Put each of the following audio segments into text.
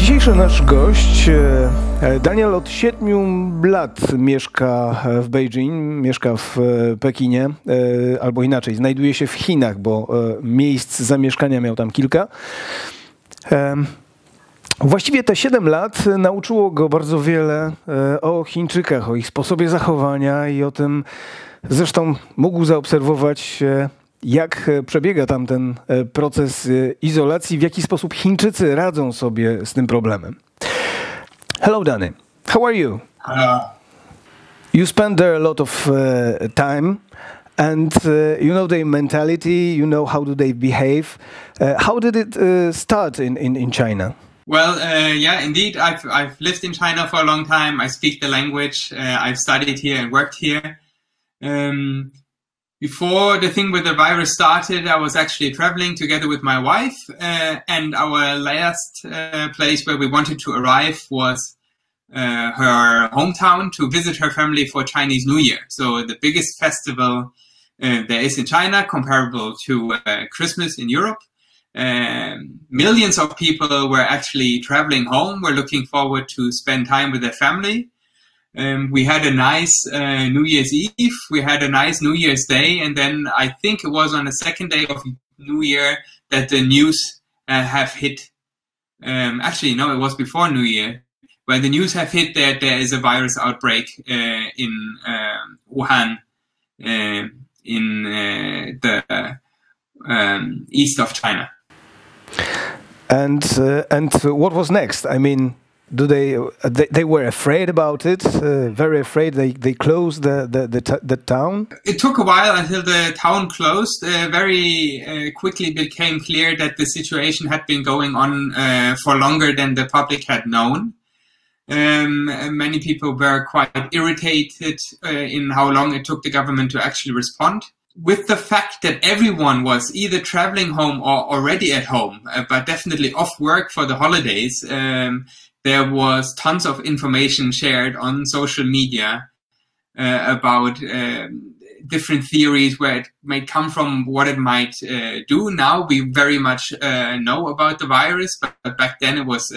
Dzisiejszy nasz gość, Daniel, od 7 lat mieszka w Beijing, mieszka w Pekinie, albo inaczej, znajduje się w Chinach, bo miejsc zamieszkania miał tam kilka. Właściwie te 7 lat nauczyło go bardzo wiele o Chińczykach, o ich sposobie zachowania i o tym, zresztą mógł zaobserwować, jak przebiega tam ten proces izolacji, w jaki sposób Chińczycy radzą sobie z tym problemem. Hello, Danny. How are you? You spend there a lot of time, and you know their mentality, you know how do they behave. How did it start in China? Well, yeah, indeed. I've lived in China for a long time. I speak the language. I've studied here and worked here. Before the thing with the virus started, I was actually traveling together with my wife, and our last place where we wanted to arrive was her hometown to visit her family for Chinese New Year. So the biggest festival there is in China, comparable to Christmas in Europe. Millions of people were actually traveling home, were looking forward to spend time with their family. We had a nice New Year's Eve, we had a nice New Year's Day, and then I think it was on the second day of New Year that the news have hit. Actually, no, it was before New Year, where the news have hit that there is a virus outbreak in Wuhan, in the east of China. And what was next? I mean, they were afraid about it, very afraid. They closed the town. It took a while until the town closed. Very quickly became clear that the situation had been going on for longer than the public had known. Many people were quite irritated in how long it took the government to actually respond. With the fact that everyone was either traveling home or already at home, but definitely off work for the holidays, there was tons of information shared on social media about different theories, where it may come from, what it might do. Now we very much know about the virus, but back then it was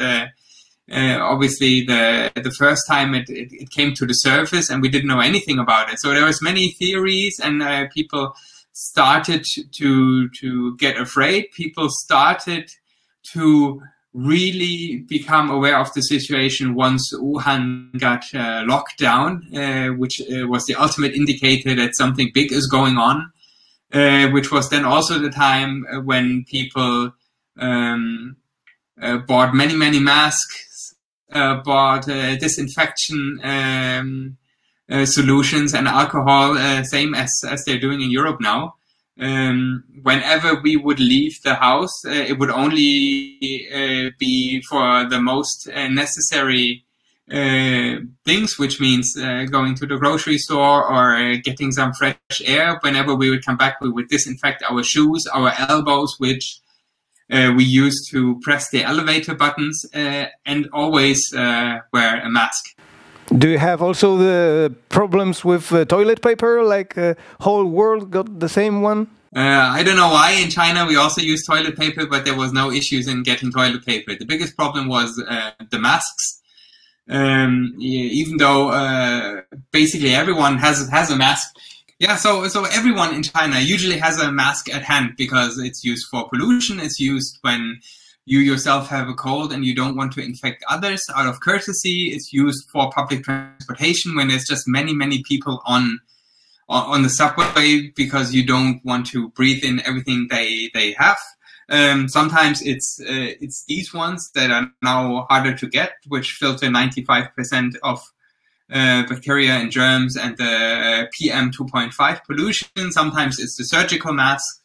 obviously the first time it came to the surface, and we didn't know anything about it. So there was many theories, and people started to get afraid. People started to really become aware of the situation once Wuhan got locked down, which was the ultimate indicator that something big is going on, which was then also the time when people bought many masks, bought disinfection solutions and alcohol, same as they're doing in Europe now. Whenever we would leave the house, it would only be for the most necessary things, which means going to the grocery store or getting some fresh air. Whenever we would come back, we would disinfect our shoes, our elbows, which we used to press the elevator buttons, and always wear a mask. Do you have also the problems with toilet paper, like whole world got the same one? I don't know why in China we also use toilet paper, but there was no issues in getting toilet paper. The biggest problem was the masks. Even though basically everyone has a mask. Yeah, so everyone in China usually has a mask at hand because it's used for pollution. It's used when you yourself have a cold and you don't want to infect others out of courtesy. It's used for public transportation when there's just many people on the subway because you don't want to breathe in everything they have. Sometimes it's these ones that are now harder to get, which filter 95% of bacteria and germs and the PM 2.5 pollution. Sometimes it's the surgical mask.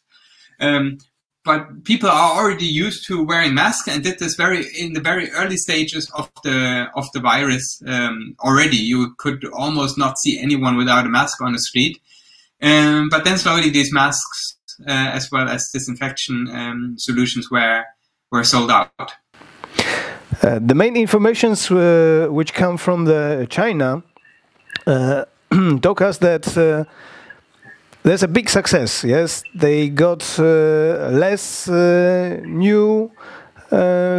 But people are already used to wearing masks and did this in the very early stages of the virus. Already, you could almost not see anyone without a mask on the street. But then slowly these masks, as well as disinfection solutions, were sold out. The main informations which come from China talk us that there's a big success. Yes, they got less new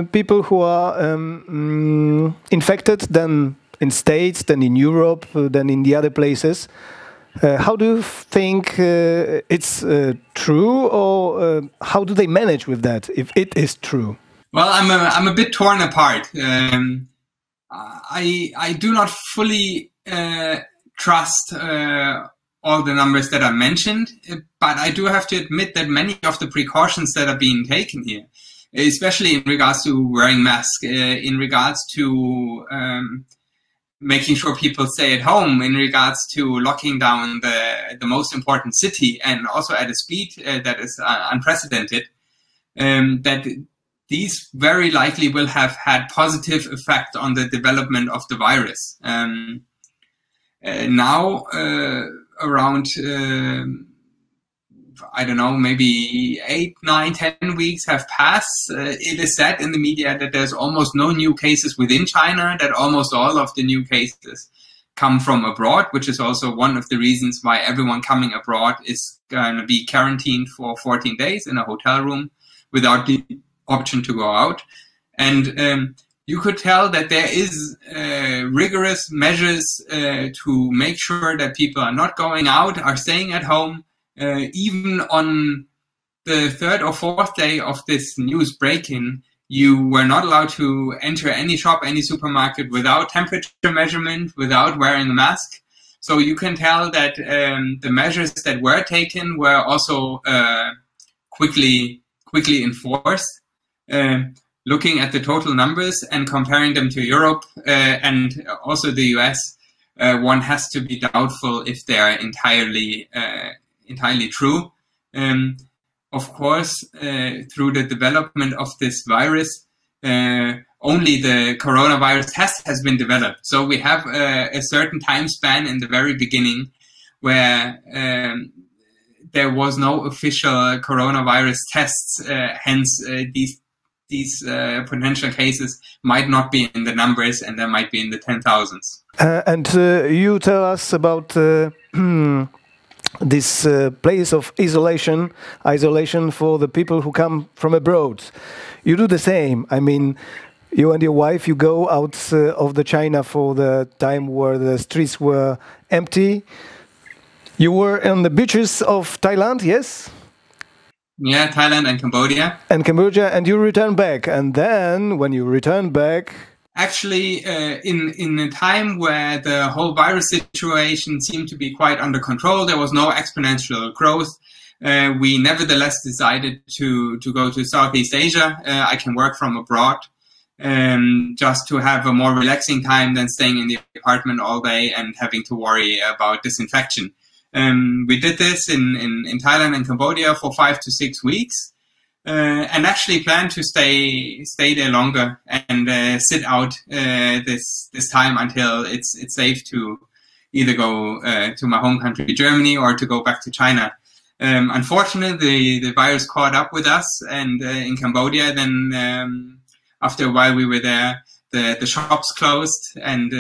people who are infected than in States, than in Europe, than in the other places. How do you think it's true, or how do they manage with that, if it is true? Well, I'm a bit torn apart. I do not fully trust all the numbers that are mentioned, but I do have to admit that many of the precautions that are being taken here, especially in regards to wearing masks, in regards to making sure people stay at home, in regards to locking down the most important city, and also at a speed that is unprecedented, that these very likely will have had positive effect on the development of the virus. Now, around, I don't know, maybe 8, 9, 10 weeks have passed. It is said in the media that there's almost no new cases within China, that almost all of the new cases come from abroad, which is also one of the reasons why everyone coming abroad is going to be quarantined for 14 days in a hotel room without the option to go out. And you could tell that there is rigorous measures to make sure that people are not going out, are staying at home. Even on the 3rd or 4th day of this news break-in, you were not allowed to enter any shop, any supermarket without temperature measurement, without wearing a mask. So you can tell that the measures that were taken were also quickly enforced. Looking at the total numbers and comparing them to Europe and also the US, one has to be doubtful if they are entirely true. Of course, through the development of this virus, only the coronavirus test has been developed. So we have a certain time span in the very beginning where there was no official coronavirus tests. Hence, these potential cases might not be in the numbers, and they might be in the 10,000s. And you tell us about this place of isolation for the people who come from abroad. You do the same. I mean, you and your wife, you go out of the China for the time where the streets were empty. You were on the beaches of Thailand, yes? Yeah, Thailand and Cambodia. And Cambodia, and you return back. And then, when you return back... Actually, in a time where the whole virus situation seemed to be quite under control, there was no exponential growth. We nevertheless decided to go to Southeast Asia. I can work from abroad, just to have a more relaxing time than staying in the apartment all day and having to worry about disinfection. We did this in Thailand and Cambodia for 5 to 6 weeks, and actually planned to stay there longer and sit out this time until it's safe to either go to my home country, Germany, or to go back to China. Unfortunately, the virus caught up with us, and in Cambodia, then after a while we were there, the shops closed, and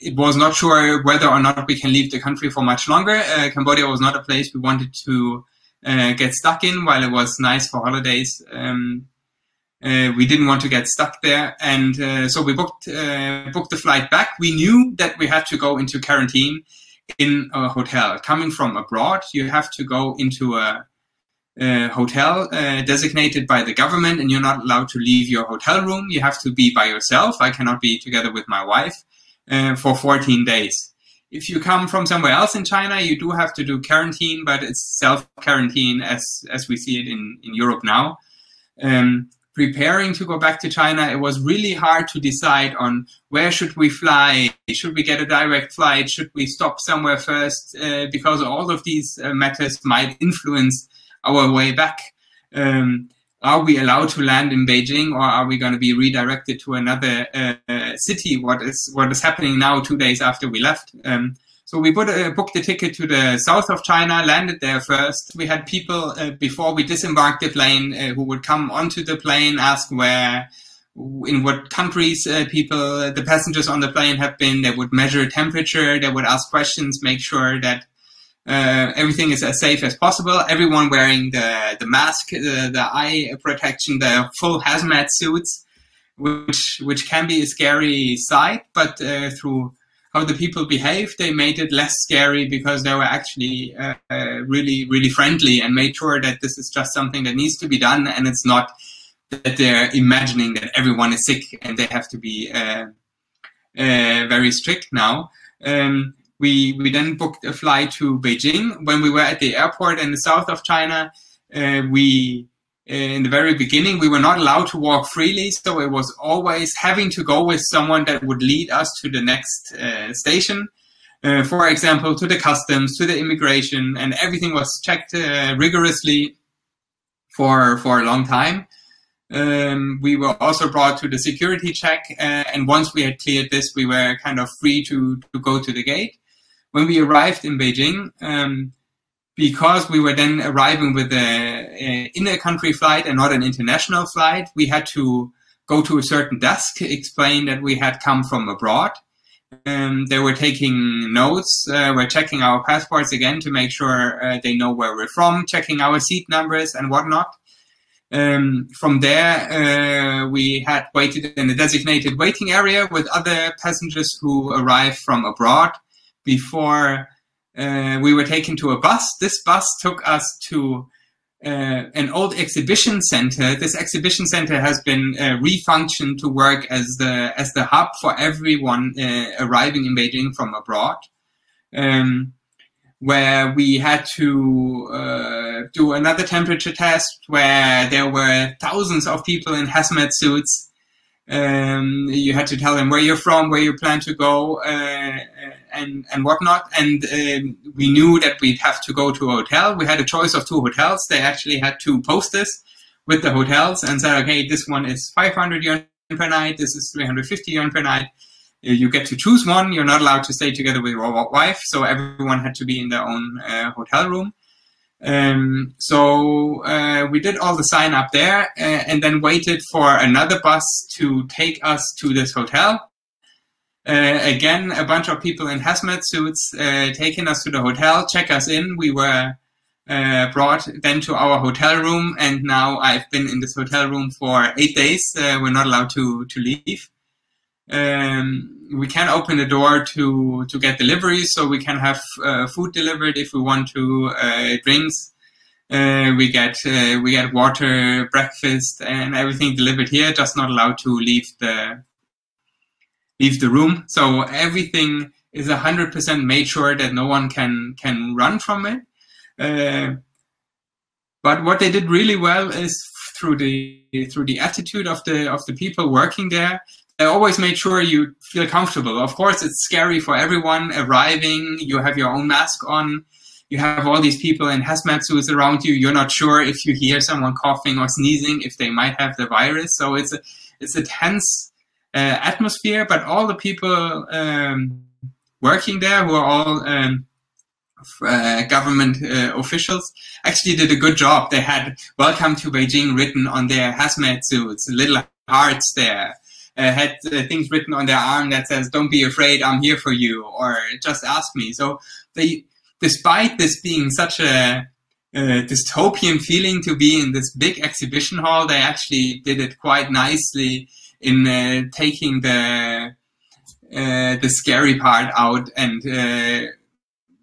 it was not sure whether or not we can leave the country for much longer. Cambodia was not a place we wanted to get stuck in while it was nice for holidays. We didn't want to get stuck there, and so we booked the flight back. We knew that we had to go into quarantine in a hotel. Coming from abroad, you have to go into a hotel designated by the government, and you're not allowed to leave your hotel room. You have to be by yourself. I cannot be together with my wife. For 14 days. If you come from somewhere else in China, you do have to do quarantine, but it's self-quarantine as we see it in Europe now. Preparing to go back to China, it was really hard to decide on where should we fly, should we get a direct flight, should we stop somewhere first, because all of these matters might influence our way back. Are we allowed to land in Beijing, or are we going to be redirected to another city? What is happening now 2 days after we left? So we booked a ticket to the south of China, landed there first. We had people before we disembarked the plane who would come onto the plane, ask in what countries the passengers on the plane have been. They would measure temperature. They would ask questions, make sure that Everything is as safe as possible. Everyone wearing the mask, the eye protection, the full hazmat suits, which can be a scary sight, but through how the people behave, they made it less scary because they were actually really, really friendly and made sure that this is just something that needs to be done, and it's not that they're imagining that everyone is sick and they have to be very strict now. We then booked a flight to Beijing. When we were at the airport in the south of China, in the very beginning, we were not allowed to walk freely, so it was always having to go with someone that would lead us to the next station. For example, to the customs, to the immigration, and everything was checked rigorously for a long time. We were also brought to the security check, and once we had cleared this, we were kind of free to go to the gate. When we arrived in Beijing, because we were then arriving with an inter-country flight and not an international flight, we had to go to a certain desk, explain that we had come from abroad. They were taking notes, were checking our passports again to make sure they know where we're from, checking our seat numbers and whatnot. From there, we had waited in a designated waiting area with other passengers who arrived from abroad before we were taken to a bus. This bus took us to an old exhibition center. This exhibition center has been refunctioned to work as the hub for everyone arriving in Beijing from abroad, where we had to do another temperature test, where there were thousands of people in hazmat suits. You had to tell them where you're from, where you plan to go, and whatnot. And we knew that we'd have to go to a hotel. We had a choice of 2 hotels. They actually had 2 posters with the hotels and said, okay, this one is 500 yuan per night. This is 350 yuan per night. You get to choose one. You're not allowed to stay together with your wife. So everyone had to be in their own hotel room. So we did all the sign up there and then waited for another bus to take us to this hotel. Again, a bunch of people in hazmat suits taking us to the hotel, check us in. We were brought then to our hotel room, and now I've been in this hotel room for 8 days. We're not allowed to leave. We can open the door to get deliveries, so we can have food delivered if we want to, drinks. We get water, breakfast, and everything delivered here. Just not allowed to leave the room. So everything is 100% made sure that no one can run from it. But what they did really well is through the attitude of the people working there. They always made sure you feel comfortable. Of course, it's scary for everyone arriving. You have your own mask on. You have all these people in hazmat suits around you. You're not sure if you hear someone coughing or sneezing, if they might have the virus. So it's a tense atmosphere. But all the people working there, who are all government officials, actually did a good job. They had "Welcome to Beijing" written on their hazmat suits, little hearts there. Had things written on their arm that says, "Don't be afraid, I'm here for you," or "Just ask me." So they, despite this being such a dystopian feeling to be in this big exhibition hall, they actually did it quite nicely in taking the scary part out and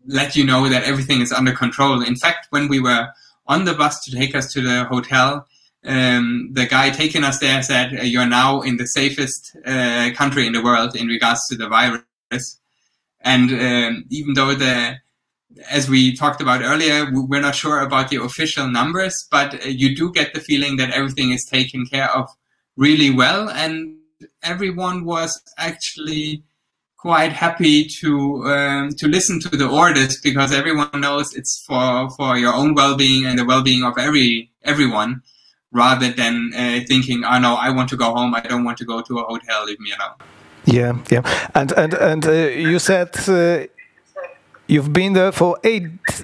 let you know that everything is under control. In fact, when we were on the bus to take us to the hotel, the guy taking us there said, "You're now in the safest country in the world in regards to the virus." And even though as we talked about earlier, we're not sure about the official numbers, but you do get the feeling that everything is taken care of really well, and everyone was actually quite happy to listen to the orders, because everyone knows it's for your own well-being and the well-being of everyone. Rather than thinking, "Oh no, I want to go home. I don't want to go to a hotel. Leave me alone." Yeah, yeah. And you said you've been there for 8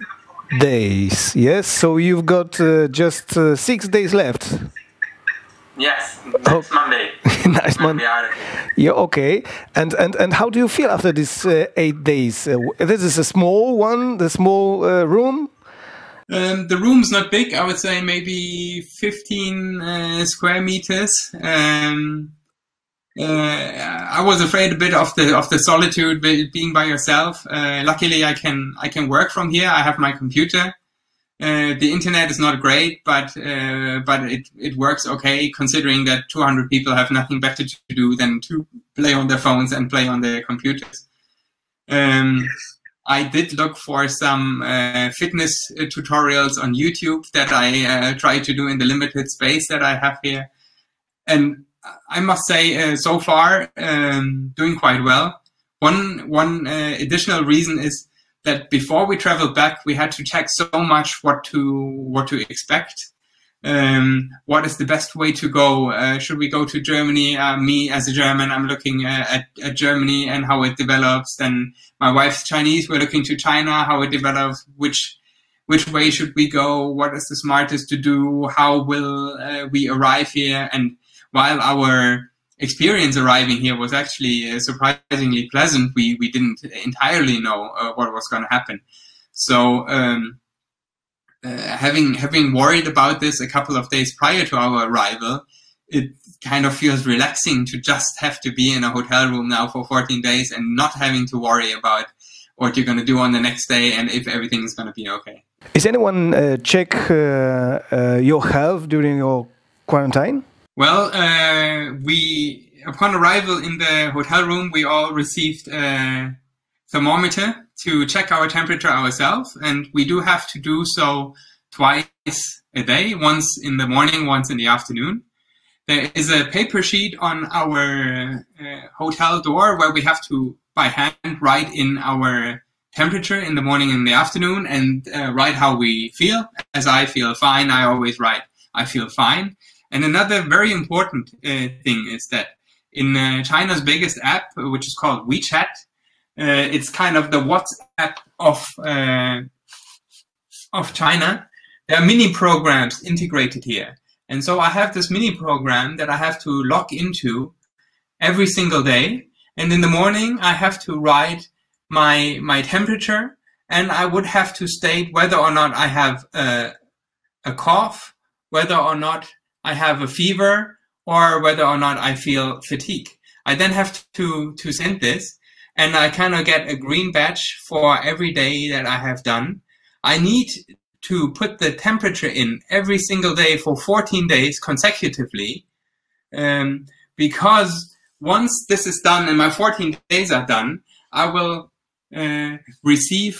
days. Yes, so you've got just 6 days left. Yes, next Monday. Nice Monday. Yeah, okay. And how do you feel after these 8 days? This is a small one, the small room? The room's not big. I would say maybe 15 square meters. I was afraid a bit of the solitude, being by yourself. Luckily, I can work from here. I have my computer. The internet is not great, but it works okay, considering that 200 people have nothing better to do than to play on their phones and play on their computers. I did look for some fitness tutorials on YouTube that I try to do in the limited space that I have here. And I must say, so far, doing quite well. One additional reason is that before we traveled back, we had to check so much what to expect. What is the best way to go? Should we go to Germany? Me as a German, I'm looking at Germany and how it develops. Then my wife's Chinese, we're looking to China, how it develops. Which way should we go? What is the smartest to do? How will we arrive here? And while our experience arriving here was actually surprisingly pleasant, we didn't entirely know what was going to happen. So having worried about this a couple of days prior to our arrival, it kind of feels relaxing to just have to be in a hotel room now for 14 days and not having to worry about what you're going to do on the next day and if everything is going to be okay. Is anyone check your health during your quarantine? Well, upon arrival in the hotel room, we all received a thermometer to check our temperature ourselves, and we do have to do so twice a day, once in the morning, once in the afternoon. There is a paper sheet on our hotel door where we have to, by hand, write in our temperature in the morning and the afternoon and write how we feel. As I feel fine, I always write, I feel fine. And another very important thing is that in China's biggest app, which is called WeChat, it's kind of the WhatsApp of China. There are mini programs integrated here. And so I have this mini program that I have to log into every single day. And in the morning, I have to write my temperature, and I would have to state whether or not I have a cough, whether or not I have a fever, or whether or not I feel fatigue. I then have to send this, and I kind of get a green badge for every day that I have done. I need to put the temperature in every single day for 14 days consecutively, because once this is done and my 14 days are done, I will receive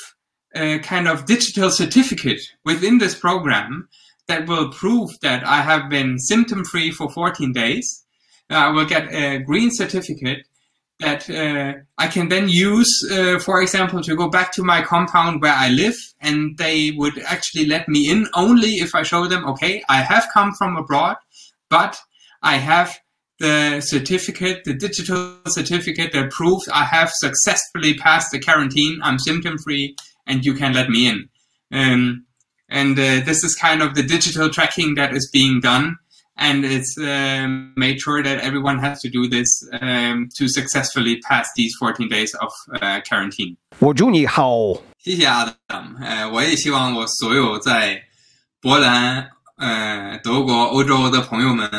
a kind of digital certificate within this program that will prove that I have been symptom-free for 14 days. I will get a green certificate that I can then use, for example, to go back to my compound where I live, and they would actually let me in only if I show them, okay, I have come from abroad, but I have the certificate, the digital certificate that proves I have successfully passed the quarantine, I'm symptom-free, and you can let me in. And this is kind of the digital tracking that is being done, and it's made sure that everyone has to do this to successfully pass these 14 days of quarantine. 我祝你好。谢谢 Adam， 我也希望我所有在波兰、德国、欧洲的朋友们，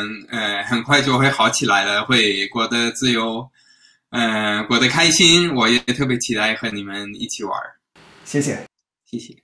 很快就会好起来了，会过得自由，过得开心。我也特别期待和你们一起玩。谢谢，谢谢。